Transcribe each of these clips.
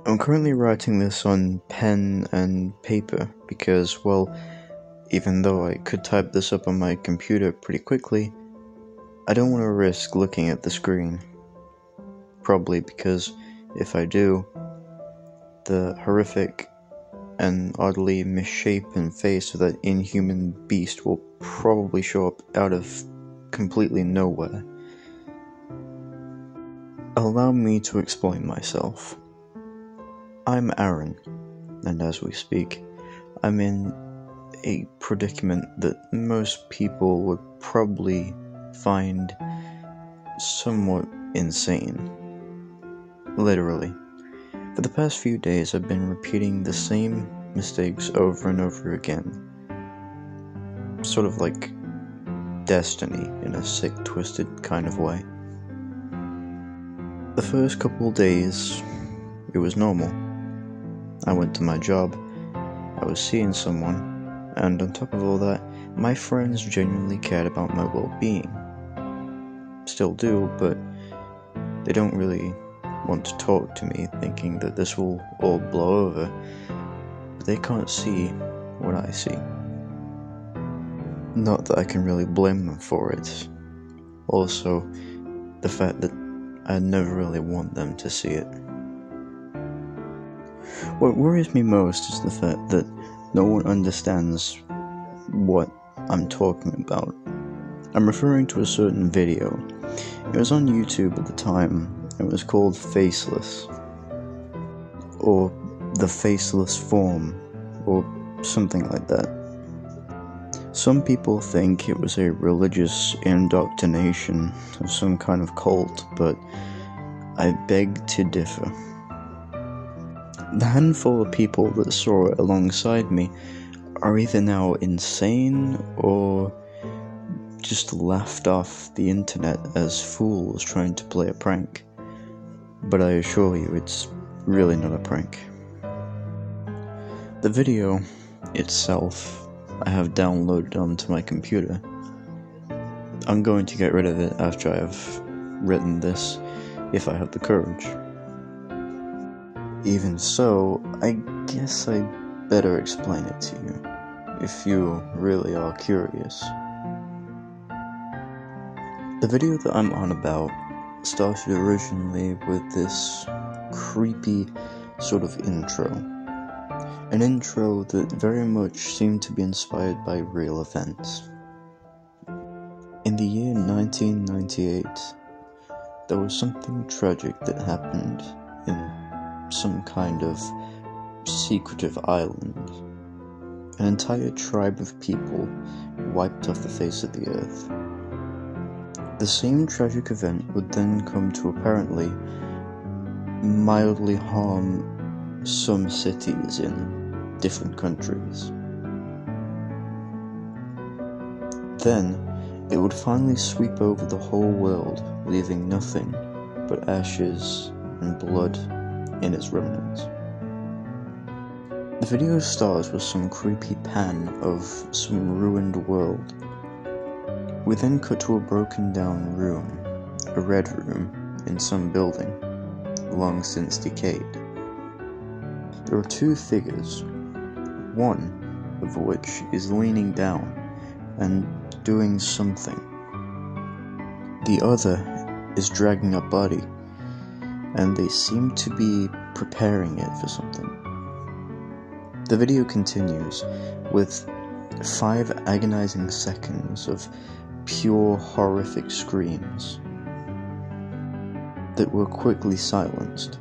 I'm currently writing this on pen and paper because, well, even though I could type this up on my computer pretty quickly, I don't want to risk looking at the screen. Probably because if I do, the horrific and oddly misshapen face of that inhuman beast will probably show up out of completely nowhere. Allow me to explain myself. I'm Aaron, and as we speak, I'm in a predicament that most people would probably find somewhat insane. Literally. For the past few days, I've been repeating the same mistakes over and over again. Sort of like destiny in a sick, twisted kind of way. The first couple days, it was normal. I went to my job, I was seeing someone, and on top of all that, my friends genuinely cared about my well-being. Still do, but they don't really want to talk to me, thinking that this will all blow over, but they can't see what I see. Not that I can really blame them for it. Also, the fact that I never really want them to see it. What worries me most is the fact that no one understands what I'm talking about. I'm referring to a certain video. It was on YouTube at the time. It was called Faceless, or the Faceless Form, or something like that. Some people think it was a religious indoctrination of some kind of cult, but I beg to differ. The handful of people that saw it alongside me are either now insane or just laughed off the internet as fools trying to play a prank. But I assure you, it's really not a prank. The video itself I have downloaded onto my computer. I'm going to get rid of it after I have written this, if I have the courage. Even so, I guess I'd better explain it to you, if you really are curious. The video that I'm on about started originally with this creepy sort of intro. An intro that very much seemed to be inspired by real events. In the year 1998, there was something tragic that happened in some kind of secretive island. An entire tribe of people wiped off the face of the earth. The same tragic event would then come to apparently mildly harm some cities in different countries. Then, it would finally sweep over the whole world, leaving nothing but ashes and blood in its remnants. The video starts with some creepy pan of some ruined world. We then cut to a broken down room, a red room, in some building, long since decayed. There are two figures, one of which is leaning down and doing something. The other is dragging a body, and they seem to be preparing it for something. The video continues with 5 agonizing seconds of pure horrific screams that were quickly silenced.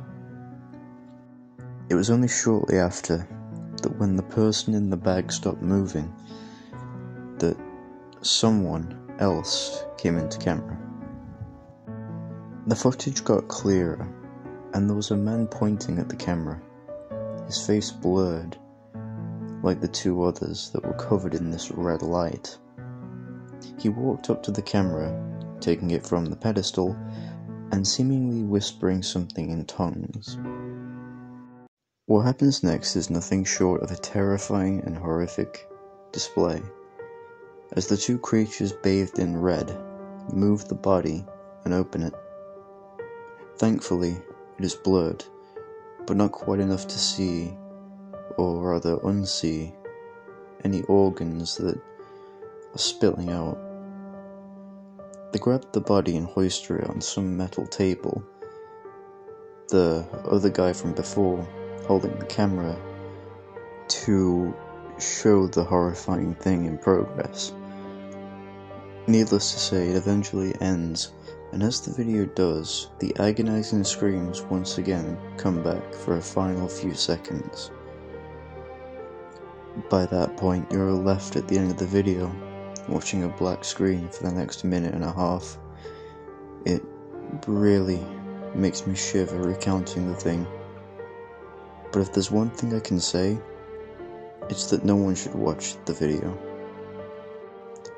It was only shortly after that, when the person in the bag stopped moving, that someone else came into camera. The footage got clearer, and there was a man pointing at the camera, his face blurred, like the two others that were covered in this red light. He walked up to the camera, taking it from the pedestal, and seemingly whispering something in tongues. What happens next is nothing short of a terrifying and horrific display, as the two creatures bathed in red move the body and open it. Thankfully, it is blurred, but not quite enough to see, or rather unsee, any organs that are spilling out. They grabbed the body and hoisted it on some metal table. The other guy from before holding the camera to show the horrifying thing in progress. Needless to say, it eventually ends, and as the video does, the agonizing screams once again come back for a final few seconds. By that point, you're left at the end of the video, watching a black screen for the next minute and a half. It really makes me shiver recounting the thing. But if there's one thing I can say, it's that no one should watch the video.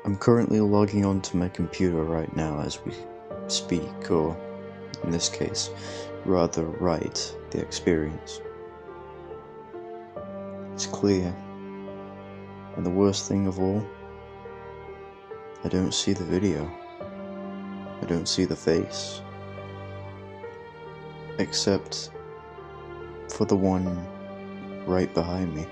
I'm currently logging onto my computer right now as we speak, or in this case, rather write the experience. It's clear, and the worst thing of all, I don't see the video. I don't see the face. Except for the one right behind me.